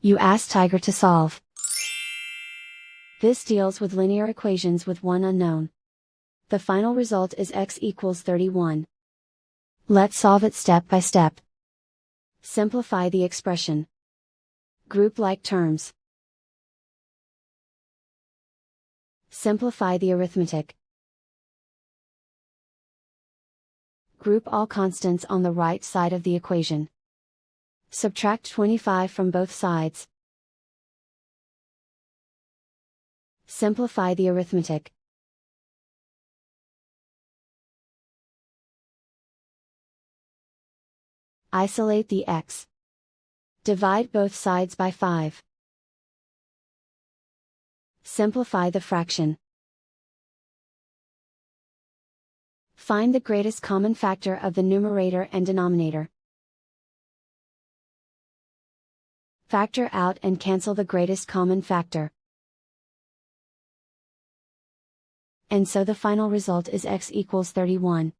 You ask Tiger to solve. This deals with linear equations with one unknown. The final result is x equals 31. Let's solve it step by step. Simplify the expression. Group like terms. Simplify the arithmetic. Group all constants on the right side of the equation. Subtract 25 from both sides. Simplify the arithmetic. Isolate the x. Divide both sides by 5. Simplify the fraction. Find the greatest common factor of the numerator and denominator. Factor out and cancel the greatest common factor. And so the final result is x equals 31.